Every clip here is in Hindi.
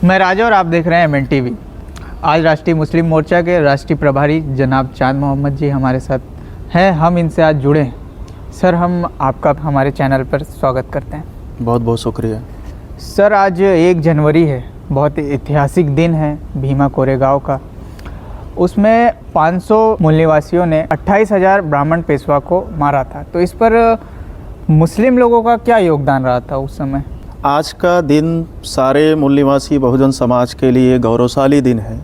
मैं राजा और आप देख रहे हैं MNTV। आज राष्ट्रीय मुस्लिम मोर्चा के राष्ट्रीय प्रभारी जनाब चांद मोहम्मद जी हमारे साथ हैं। हम इनसे आज जुड़े हैं। सर, हम आपका हमारे चैनल पर स्वागत करते हैं। बहुत बहुत शुक्रिया। सर, आज 1 जनवरी है, बहुत ऐतिहासिक दिन है भीमा कोरेगांव का। उसमें 500 मूल निवासियों ने 28,000 ब्राह्मण पेशवा को मारा था। तो इस पर मुस्लिम लोगों का क्या योगदान रहा था उस समय? आज का दिन सारे मूल निवासी बहुजन समाज के लिए गौरवशाली दिन है,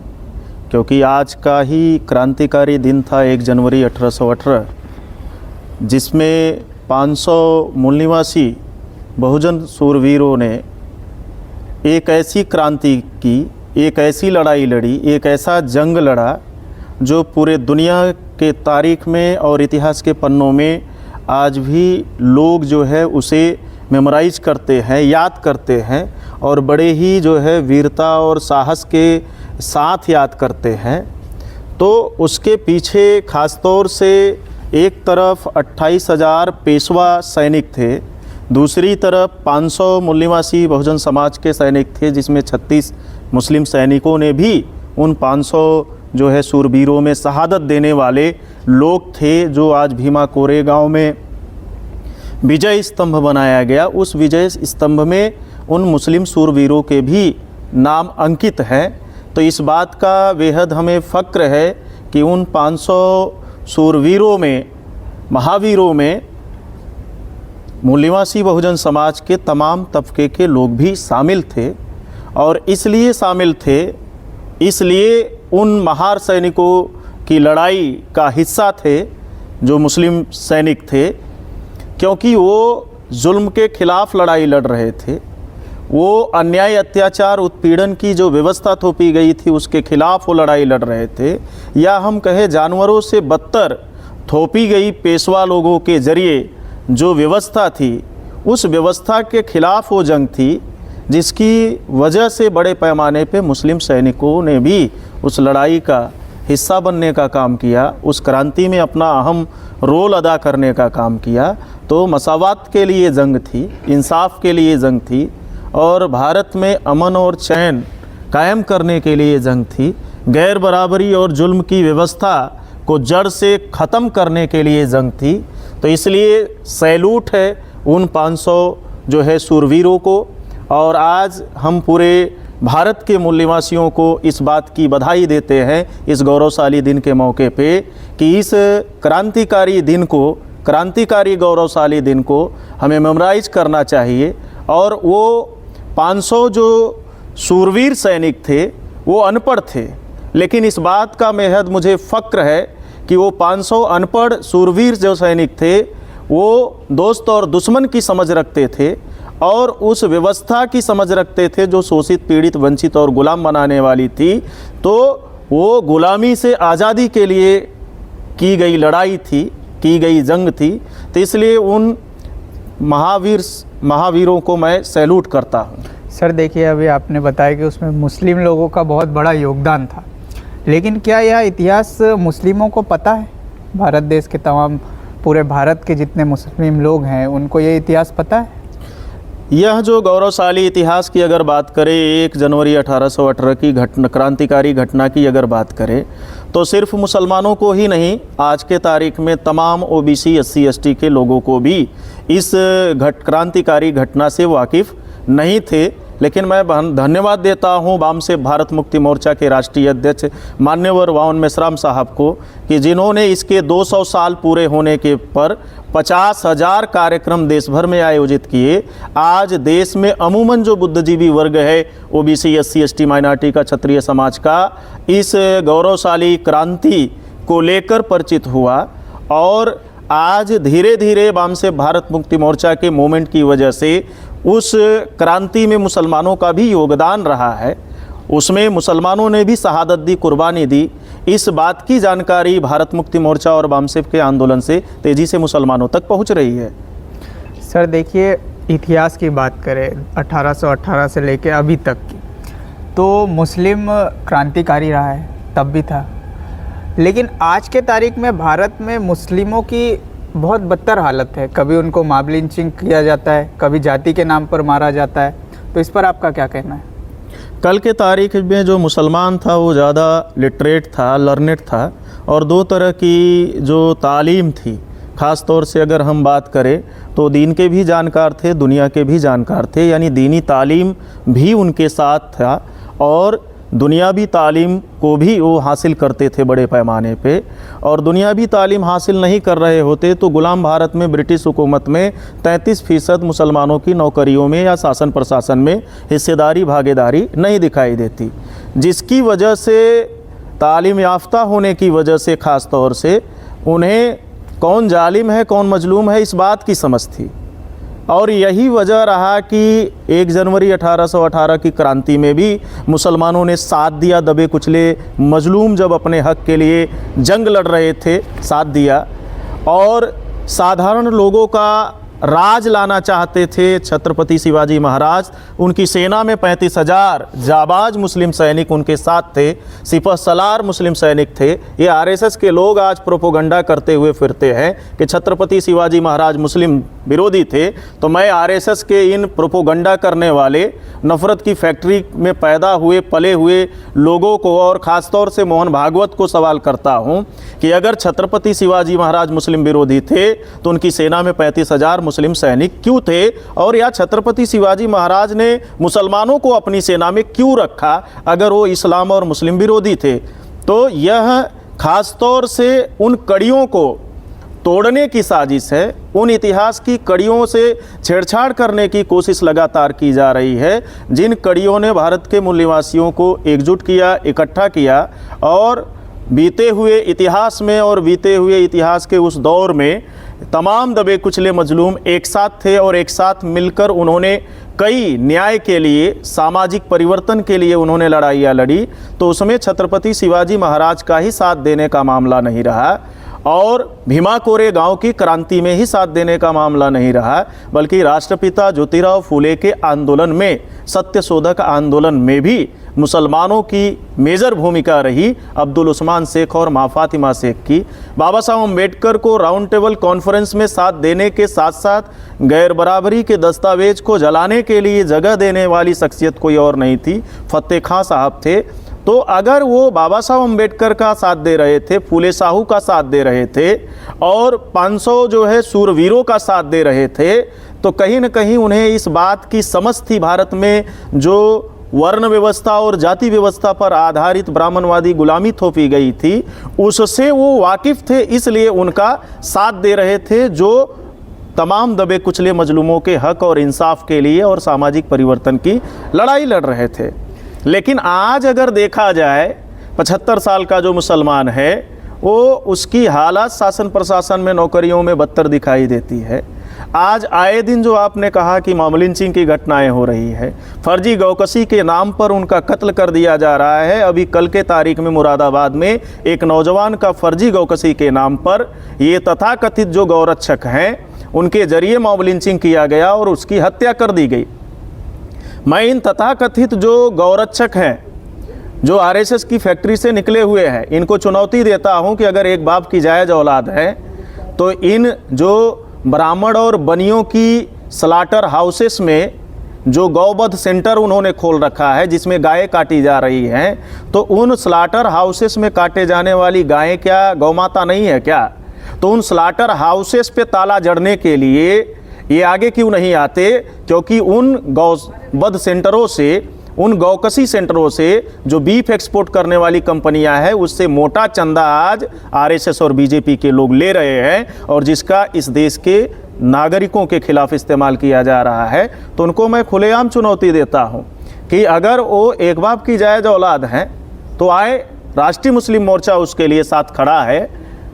क्योंकि आज का ही क्रांतिकारी दिन था 1 जनवरी 1818, जिसमें 500 मूल निवासी बहुजन सूरवीरों ने एक ऐसी क्रांति की, एक ऐसी लड़ाई लड़ी, एक ऐसा जंग लड़ा जो पूरे दुनिया के तारीख में और इतिहास के पन्नों में आज भी लोग जो है उसे मेमोराइज करते हैं, याद करते हैं और बड़े ही जो है वीरता और साहस के साथ याद करते हैं। तो उसके पीछे ख़ास तौर से एक तरफ 28,000 पेशवा सैनिक थे, दूसरी तरफ 500 मूल निवासी बहुजन समाज के सैनिक थे, जिसमें 36 मुस्लिम सैनिकों ने भी उन 500 जो है सूरवीरों में शहादत देने वाले लोग थे, जो आज भीमा कोरेगांव में विजय स्तंभ बनाया गया। उस विजय स्तंभ में उन मुस्लिम सूरवीरों के भी नाम अंकित हैं। तो इस बात का बेहद हमें फ़क्र है कि उन 500 सूरवीरों में, महावीरों में मूल निवासी बहुजन समाज के तमाम तबके के लोग भी शामिल थे। और इसलिए शामिल थे, इसलिए उन महार सैनिकों की लड़ाई का हिस्सा थे जो मुस्लिम सैनिक थे, क्योंकि वो जुल्म के खिलाफ़ लड़ाई लड़ रहे थे। वो अन्याय, अत्याचार, उत्पीड़न की जो व्यवस्था थोपी गई थी उसके खिलाफ़ वो लड़ाई लड़ रहे थे, या हम कहें जानवरों से बदतर थोपी गई पेशवा लोगों के ज़रिए जो व्यवस्था थी, उस व्यवस्था के खिलाफ़ वो जंग थी, जिसकी वजह से बड़े पैमाने पे मुस्लिम सैनिकों ने भी उस लड़ाई का हिस्सा बनने का काम किया, उस क्रांति में अपना अहम रोल अदा करने का काम किया। तो मसावात के लिए जंग थी, इंसाफ के लिए जंग थी, और भारत में अमन और चैन कायम करने के लिए जंग थी। गैर बराबरी और जुल्म की व्यवस्था को जड़ से ख़त्म करने के लिए जंग थी। तो इसलिए सैल्यूट है उन 500 जो है सूरवीरों को। और आज हम पूरे भारत के मूल निवासियों को इस बात की बधाई देते हैं इस गौरवशाली दिन के मौके पे, कि इस क्रांतिकारी दिन को, क्रांतिकारी गौरवशाली दिन को हमें मेमोराइज करना चाहिए। और वो 500 जो सूरवीर सैनिक थे वो अनपढ़ थे, लेकिन इस बात का बेहद मुझे फ़क्र है कि वो 500 अनपढ़ सूरवीर जो सैनिक थे वो दोस्त और दुश्मन की समझ रखते थे, और उस व्यवस्था की समझ रखते थे जो शोषित, पीड़ित, वंचित और गुलाम बनाने वाली थी। तो वो गुलामी से आज़ादी के लिए की गई लड़ाई थी, की गई जंग थी। तो इसलिए उन महावीरों को मैं सैल्यूट करता हूँ। सर देखिए, अभी आपने बताया कि उसमें मुस्लिम लोगों का बहुत बड़ा योगदान था, लेकिन क्या यह इतिहास मुस्लिमों को पता है? भारत देश के तमाम, पूरे भारत के जितने मुस्लिम लोग हैं उनको ये इतिहास पता है? यह जो गौरवशाली इतिहास की अगर बात करें, 1 जनवरी 1818 की क्रांतिकारी घटना की अगर बात करें, तो सिर्फ मुसलमानों को ही नहीं, आज के तारीख में तमाम OBC, SC, ST के लोगों को भी इस क्रांतिकारी घटना से वाकिफ़ नहीं थे। लेकिन मैं धन्यवाद देता हूं वाम से भारत मुक्ति मोर्चा के राष्ट्रीय अध्यक्ष मान्यवर वावन मेश्राम साहब को, कि जिन्होंने इसके 200 साल पूरे होने के पर 50,000 कार्यक्रम देश भर में आयोजित किए। आज देश में अमूमन जो बुद्धिजीवी वर्ग है, OBC, SC, ST, माइनॉरिटी का, क्षत्रिय समाज का, इस गौरवशाली क्रांति को लेकर परिचित हुआ। और आज धीरे धीरे वाम से भारत मुक्ति मोर्चा के मूवमेंट की वजह से उस क्रांति में मुसलमानों का भी योगदान रहा है, उसमें मुसलमानों ने भी शहादत दी, कुर्बानी दी। इस बात की जानकारी भारत मुक्ति मोर्चा और वामसेफ के आंदोलन से तेज़ी से मुसलमानों तक पहुंच रही है। सर देखिए, इतिहास की बात करें 1818 से लेकर अभी तक की, तो मुस्लिम क्रांतिकारी रहा है, तब भी था। लेकिन आज के तारीख में भारत में मुस्लिमों की बहुत बदतर हालत है। कभी उनको मॉब लिंचिंग किया जाता है, कभी जाति के नाम पर मारा जाता है। तो इस पर आपका क्या कहना है? कल के तारीख में जो मुसलमान था वो ज़्यादा लिटरेट था, लर्नेड था, और दो तरह की जो तालीम थी, ख़ास तौर से अगर हम बात करें तो दीन के भी जानकार थे, दुनिया के भी जानकार थे, यानी दीनी तालीम भी उनके साथ था और दुनियावी तालीम को भी वो हासिल करते थे बड़े पैमाने पे। और दुनियावी तालीम हासिल नहीं कर रहे होते तो गुलाम भारत में ब्रिटिश हुकूमत में 33% मुसलमानों की नौकरियों में या शासन प्रशासन में हिस्सेदारी, भागीदारी नहीं दिखाई देती, जिसकी वजह से तालीम याफ्ता होने की वजह से ख़ास तौर से उन्हें कौन जालिम है कौन मजलूम है इस बात की समझ थी। और यही वजह रहा कि 1 जनवरी 1818 की क्रांति में भी मुसलमानों ने साथ दिया, दबे कुचले मजलूम जब अपने हक़ के लिए जंग लड़ रहे थे साथ दिया, और साधारण लोगों का राज लाना चाहते थे छत्रपति शिवाजी महाराज। उनकी सेना में 35,000 जाबाज मुस्लिम सैनिक उनके साथ थे, सिपह सलार मुस्लिम सैनिक थे। ये आरएसएस के लोग आज प्रोपोगंडा करते हुए फिरते हैं कि छत्रपति शिवाजी महाराज मुस्लिम विरोधी थे, तो मैं आरएसएस के इन प्रोपोगंडा करने वाले नफ़रत की फैक्ट्री में पैदा हुए पले हुए लोगों को और ख़ास तौर से मोहन भागवत को सवाल करता हूं कि अगर छत्रपति शिवाजी महाराज मुस्लिम विरोधी थे तो उनकी सेना में 35,000 मुस्लिम सैनिक क्यों थे, और या छत्रपति शिवाजी महाराज ने मुसलमानों को अपनी सेना में क्यों रखा अगर वो इस्लाम और मुस्लिम विरोधी थे। तो यह ख़ास तौर से उन कड़ियों को तोड़ने की साजिश है, उन इतिहास की कड़ियों से छेड़छाड़ करने की कोशिश लगातार की जा रही है, जिन कड़ियों ने भारत के मूल निवासियों को एकजुट किया, इकट्ठा किया, और बीते हुए इतिहास में और बीते हुए इतिहास के उस दौर में तमाम दबे कुचले मजलूम एक साथ थे और एक साथ मिलकर उन्होंने कई न्याय के लिए, सामाजिक परिवर्तन के लिए उन्होंने लड़ाइयाँ लड़ी। तो उसमें छत्रपति शिवाजी महाराज का ही साथ देने का मामला नहीं रहा और भीमा कोरे गांव की क्रांति में ही साथ देने का मामला नहीं रहा, बल्कि राष्ट्रपिता ज्योतिराव फूले के आंदोलन में, सत्यशोधक आंदोलन में भी मुसलमानों की मेजर भूमिका रही, अब्दुल उस्मान शेख और माँ फातिमा शेख की। बाबा साहब अम्बेडकर को राउंड टेबल कॉन्फ्रेंस में साथ देने के साथ साथ गैर बराबरी के दस्तावेज को जलाने के लिए जगह देने वाली शख्सियत कोई और नहीं थी, फतेह खां साहब थे। तो अगर वो बाबा साहब अम्बेडकर का साथ दे रहे थे, फूले साहू का साथ दे रहे थे और 500 जो है सूरवीरों का साथ दे रहे थे, तो कहीं न कहीं उन्हें इस बात की समझ थी भारत में जो वर्ण व्यवस्था और जाति व्यवस्था पर आधारित ब्राह्मणवादी गुलामी थोपी गई थी, उससे वो वाकिफ़ थे, इसलिए उनका साथ दे रहे थे, जो तमाम दबे कुचले मजलूमों के हक और इंसाफ के लिए और सामाजिक परिवर्तन की लड़ाई लड़ रहे थे। लेकिन आज अगर देखा जाए 75 साल का जो मुसलमान है वो उसकी हालत शासन प्रशासन में नौकरियों में बदतर दिखाई देती है। आज आए दिन जो आपने कहा कि मॉब लिंचिंग की घटनाएं हो रही है, फर्जी गौकसी के नाम पर उनका कत्ल कर दिया जा रहा है। अभी कल के तारीख में मुरादाबाद में एक नौजवान का फर्जी गौकसी के नाम पर ये तथाकथित जो गौरक्षक हैं उनके जरिए मॉब लिंचिंग किया गया और उसकी हत्या कर दी गई। मैं इन तथाकथित जो गौरक्षक हैं जो आरएसएस की फैक्ट्री से निकले हुए हैं, इनको चुनौती देता हूं कि अगर एक बाप की जायज़ औलाद है तो इन जो ब्राह्मण और बनियों की स्लाटर हाउसेस में जो गौवध सेंटर उन्होंने खोल रखा है जिसमें गायें काटी जा रही हैं, तो उन स्लाटर हाउसेस में काटे जाने वाली गायें क्या गौमाता नहीं है क्या? तो उन स्लाटर हाउसेस पे ताला जड़ने के लिए ये आगे क्यों नहीं आते? क्योंकि उन गौवध सेंटरों से, उन गौकसी सेंटरों से जो बीफ एक्सपोर्ट करने वाली कंपनियां हैं उससे मोटा चंदा आज आरएसएस और बीजेपी के लोग ले रहे हैं और जिसका इस देश के नागरिकों के खिलाफ इस्तेमाल किया जा रहा है। तो उनको मैं खुलेआम चुनौती देता हूं कि अगर वो एक बाप की जायज़ औलाद हैं तो आए, राष्ट्रीय मुस्लिम मोर्चा उसके लिए साथ खड़ा है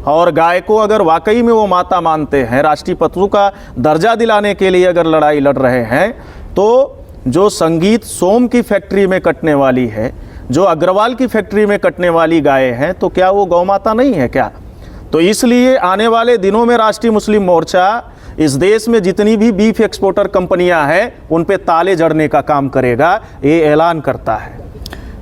और गाय को अगर वाकई में वो माता मानते हैं, राष्ट्रीय पशु का दर्जा दिलाने के लिए अगर लड़ाई लड़ रहे हैं, तो जो संगीत सोम की फैक्ट्री में कटने वाली है, जो अग्रवाल की फैक्ट्री में कटने वाली गायें हैं, तो क्या वो गौमाता नहीं है क्या? तो इसलिए आने वाले दिनों में राष्ट्रीय मुस्लिम मोर्चा इस देश में जितनी भी बीफ एक्सपोर्टर कंपनियां हैं उन पे ताले जड़ने का काम करेगा, ये ऐलान करता है।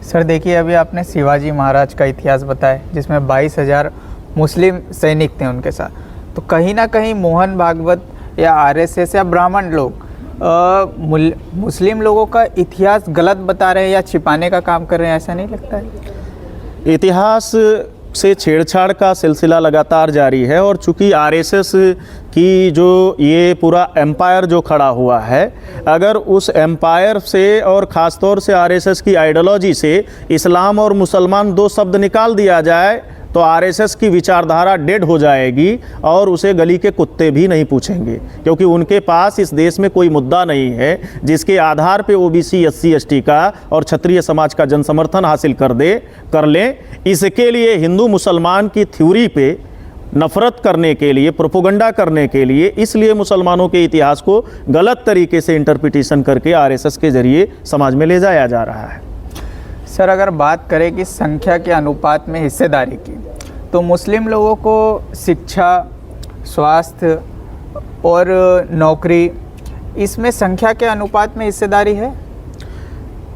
सर देखिए, अभी आपने शिवाजी महाराज का इतिहास बताया जिसमें 22,000 मुस्लिम सैनिक थे उनके साथ, तो कहीं ना कहीं मोहन भागवत या आरएसएस या ब्राह्मण लोग मुस्लिम लोगों का इतिहास गलत बता रहे हैं या छिपाने का काम कर रहे हैं, ऐसा नहीं लगता है? इतिहास से छेड़छाड़ का सिलसिला लगातार जारी है और चूंकि आरएसएस की जो ये पूरा एम्पायर जो खड़ा हुआ है, अगर उस एम्पायर से और ख़ास तौर से आरएसएस की आइडियोलॉजी से इस्लाम और मुसलमान दो शब्द निकाल दिया जाए तो आरएसएस की विचारधारा डेड हो जाएगी और उसे गली के कुत्ते भी नहीं पूछेंगे, क्योंकि उनके पास इस देश में कोई मुद्दा नहीं है जिसके आधार पे ओबीसी, एससी, एसटी का और क्षत्रिय समाज का जनसमर्थन हासिल कर लें। इसके लिए हिंदू मुसलमान की थ्योरी पे नफरत करने के लिए, प्रोपोगंडा करने के लिए, इसलिए मुसलमानों के इतिहास को गलत तरीके से इंटरप्रिटेशन करके आरएसएस के जरिए समाज में ले जाया जा रहा है। सर, अगर बात करें कि संख्या के अनुपात में हिस्सेदारी की, तो मुस्लिम लोगों को शिक्षा, स्वास्थ्य और नौकरी, इसमें संख्या के अनुपात में हिस्सेदारी है?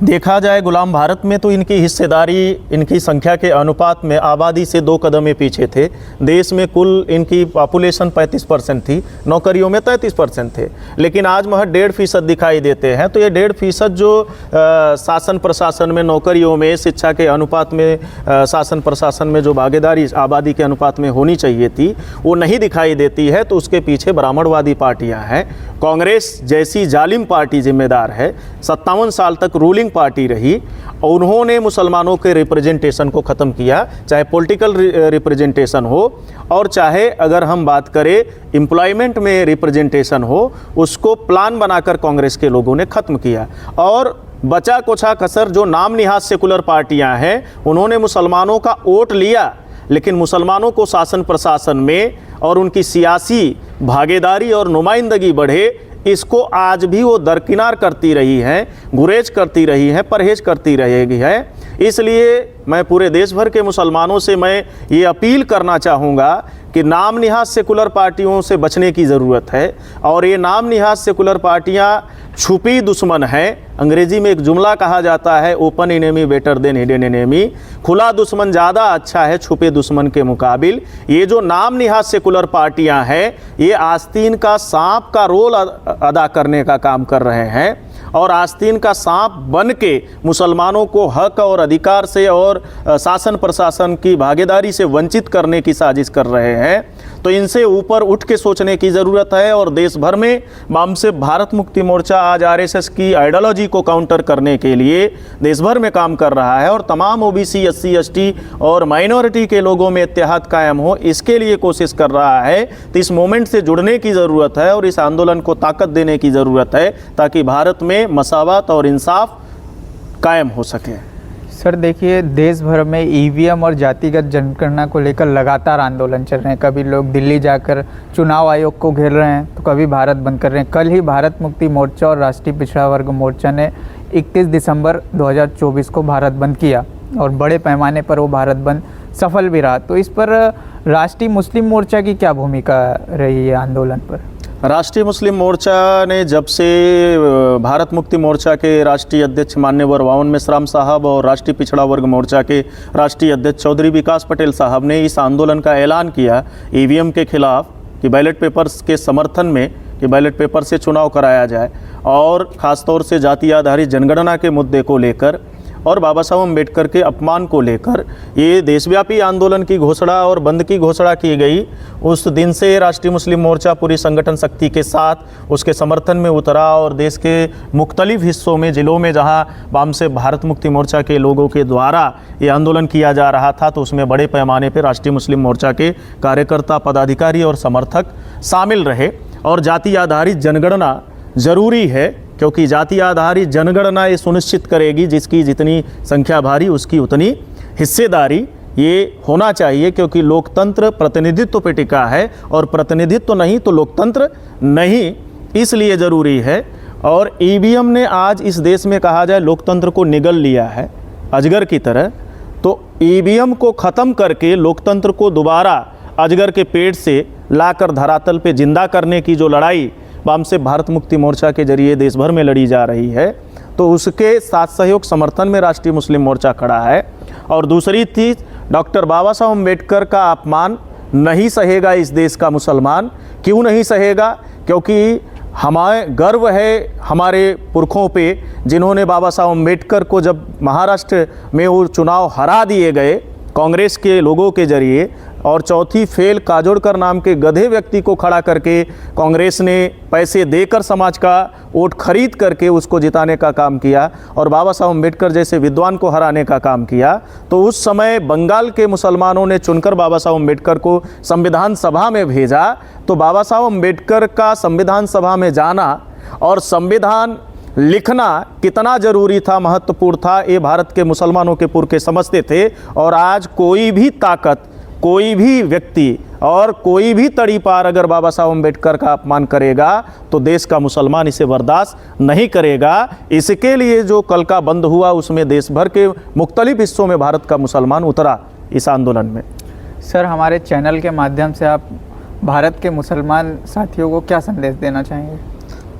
देखा जाए गुलाम भारत में तो इनकी हिस्सेदारी इनकी संख्या के अनुपात में आबादी से 2 कदम पीछे थे। देश में कुल इनकी पॉपुलेशन 35% थी, नौकरियों में 33% थे, लेकिन आज महज 1.5% दिखाई देते हैं। तो ये 1.5% जो शासन प्रशासन में, नौकरियों में, शिक्षा के अनुपात में, शासन प्रशासन में जो भागीदारी आबादी के अनुपात में होनी चाहिए थी वो नहीं दिखाई देती है। तो उसके पीछे ब्राह्मणवादी पार्टियाँ हैं। कांग्रेस जैसी जालिम पार्टी जिम्मेदार है। 57 साल तक रूलिंग पार्टी रही और उन्होंने मुसलमानों के रिप्रेजेंटेशन को ख़त्म किया, चाहे पॉलिटिकल रिप्रेजेंटेशन हो और चाहे अगर हम बात करें एम्प्लॉयमेंट में रिप्रेजेंटेशन हो, उसको प्लान बनाकर कांग्रेस के लोगों ने ख़त्म किया। और बचा कुछा कसर जो नाम निहाज सेकुलर पार्टियां हैं, उन्होंने मुसलमानों का वोट लिया, लेकिन मुसलमानों को शासन प्रशासन में और उनकी सियासी भागीदारी और नुमाइंदगी बढ़े, इसको आज भी वो दरकिनार करती रही हैं, गुरेज करती रही हैं, परहेज करती रहेगी है। इसलिए मैं पूरे देश भर के मुसलमानों से मैं ये अपील करना चाहूँगा कि नाम निहाज सेकुलर पार्टियों से बचने की ज़रूरत है। और ये नाम निहाज सेकुलर पार्टियाँ छुपी दुश्मन हैं। अंग्रेजी में एक जुमला कहा जाता है, open enemy better than hidden enemy. खुला दुश्मन ज़्यादा अच्छा है छुपे दुश्मन के मुकाबिल। ये जो नाम निहाज सेकुलर पार्टियां हैं, ये आस्तीन का सांप का रोल अदा करने का काम कर रहे हैं और आस्तीन का सांप बन के मुसलमानों को हक और अधिकार से और शासन प्रशासन की भागीदारी से वंचित करने की साजिश कर रहे हैं। तो इनसे ऊपर उठ के सोचने की ज़रूरत है। और देश भर में बामसेफ भारत मुक्ति मोर्चा आज आरएसएस की आइडियोलॉजी को काउंटर करने के लिए देश भर में काम कर रहा है और तमाम ओबीसी, एससी, एसटी और माइनॉरिटी के लोगों में इत्तेहाद कायम हो, इसके लिए कोशिश कर रहा है। तो इस मोमेंट से जुड़ने की ज़रूरत है और इस आंदोलन को ताकत देने की ज़रूरत है ताकि भारत में मसावत और इंसाफ कायम हो सके। सर देखिए, देश भर में ईवीएम और जातिगत जनगणना को लेकर लगातार आंदोलन चल रहे हैं। कभी लोग दिल्ली जाकर चुनाव आयोग को घेर रहे हैं, तो कभी भारत बंद कर रहे हैं। कल ही भारत मुक्ति मोर्चा और राष्ट्रीय पिछड़ा वर्ग मोर्चा ने 31 दिसंबर 2024 को भारत बंद किया और बड़े पैमाने पर वो भारत बंद सफल भी रहा। तो इस पर राष्ट्रीय मुस्लिम मोर्चा की क्या भूमिका रही है आंदोलन पर? राष्ट्रीय मुस्लिम मोर्चा ने जब से भारत मुक्ति मोर्चा के राष्ट्रीय अध्यक्ष मान्यवर वावन मेश्राम साहब और राष्ट्रीय पिछड़ा वर्ग मोर्चा के राष्ट्रीय अध्यक्ष चौधरी विकास पटेल साहब ने इस आंदोलन का ऐलान किया ईवीएम के खिलाफ कि बैलेट पेपर्स के समर्थन में कि बैलेट पेपर से चुनाव कराया जाए और ख़ासतौर से जाति आधारित जनगणना के मुद्दे को लेकर और बाबा साहब अम्बेडकर के अपमान को लेकर ये देशव्यापी आंदोलन की घोषणा और बंद की घोषणा की गई। उस दिन से राष्ट्रीय मुस्लिम मोर्चा पूरी संगठन शक्ति के साथ उसके समर्थन में उतरा और देश के मुख्तलिफ हिस्सों में, ज़िलों में जहां बामसेफ भारत मुक्ति मोर्चा के लोगों के द्वारा ये आंदोलन किया जा रहा था, तो उसमें बड़े पैमाने पर राष्ट्रीय मुस्लिम मोर्चा के कार्यकर्ता, पदाधिकारी और समर्थक शामिल रहे। और जाति आधारित जनगणना ज़रूरी है क्योंकि जाति आधारित जनगणना ये सुनिश्चित करेगी जिसकी जितनी संख्या भारी उसकी उतनी हिस्सेदारी ये होना चाहिए, क्योंकि लोकतंत्र प्रतिनिधित्व पे टिका है और प्रतिनिधित्व नहीं तो लोकतंत्र नहीं, इसलिए ज़रूरी है। और ईवीएम ने आज इस देश में कहा जाए लोकतंत्र को निगल लिया है अजगर की तरह। तो ईवीएम को ख़त्म करके लोकतंत्र को दोबारा अजगर के पेट से लाकर धरातल पे जिंदा करने की जो लड़ाई बामसेफ भारत मुक्ति मोर्चा के जरिए देश भर में लड़ी जा रही है, तो उसके साथ सहयोग समर्थन में राष्ट्रीय मुस्लिम मोर्चा खड़ा है। और दूसरी चीज़, डॉक्टर बाबा साहब अम्बेडकर का अपमान नहीं सहेगा इस देश का मुसलमान। क्यों नहीं सहेगा? क्योंकि हमें गर्व है हमारे पुरखों पे, जिन्होंने बाबा साहब अम्बेडकर को जब महाराष्ट्र में वो चुनाव हरा दिए गए कांग्रेस के लोगों के जरिए, और चौथी फेल काजोड़कर नाम के गधे व्यक्ति को खड़ा करके कांग्रेस ने पैसे देकर समाज का वोट खरीद करके उसको जिताने का काम किया और बाबा साहब अम्बेडकर जैसे विद्वान को हराने का काम किया, तो उस समय बंगाल के मुसलमानों ने चुनकर बाबा साहब अम्बेडकर को संविधान सभा में भेजा। तो बाबा साहब अम्बेडकर का संविधान सभा में जाना और संविधान लिखना कितना ज़रूरी था, महत्वपूर्ण था, ये भारत के मुसलमानों के पुरखे समझते थे। और आज कोई भी ताकत, कोई भी व्यक्ति और कोई भी तड़ीपार अगर बाबा साहब अम्बेडकर का अपमान करेगा तो देश का मुसलमान इसे बर्दाश्त नहीं करेगा। इसके लिए जो कल का बंद हुआ उसमें देश भर के मुख्तलिफ हिस्सों में भारत का मुसलमान उतरा इस आंदोलन में। सर, हमारे चैनल के माध्यम से आप भारत के मुसलमान साथियों को क्या संदेश देना चाहेंगे?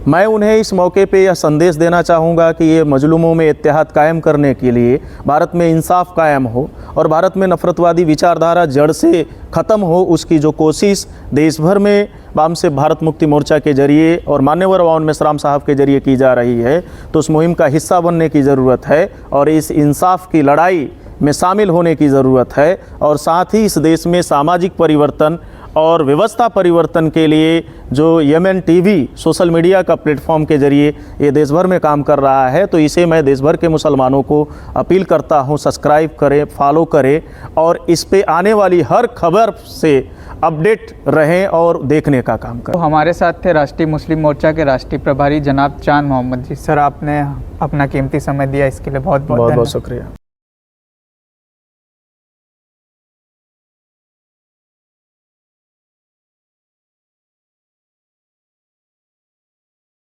मैं उन्हें इस मौके पे यह संदेश देना चाहूँगा कि ये मजलूमों में इत्तेहाद कायम करने के लिए, भारत में इंसाफ कायम हो और भारत में नफरतवादी विचारधारा जड़ से ख़त्म हो, उसकी जो कोशिश देश भर में वाम से भारत मुक्ति मोर्चा के जरिए और मान्यवर वाउन मेश्राम साहब के जरिए की जा रही है, तो उस मुहिम का हिस्सा बनने की ज़रूरत है और इस इंसाफ की लड़ाई में शामिल होने की ज़रूरत है। और साथ ही इस देश में सामाजिक परिवर्तन और व्यवस्था परिवर्तन के लिए जो YMN TV सोशल मीडिया का प्लेटफॉर्म के जरिए ये देश भर में काम कर रहा है, तो इसे मैं देश भर के मुसलमानों को अपील करता हूँ, सब्सक्राइब करें, फॉलो करें और इस पे आने वाली हर खबर से अपडेट रहें और देखने का काम करें। तो हमारे साथ थे राष्ट्रीय मुस्लिम मोर्चा के राष्ट्रीय प्रभारी जनाब चांद मोहम्मद जी। सर, आपने अपना कीमती समय दिया, इसके लिए बहुत बहुत बहुत शुक्रिया।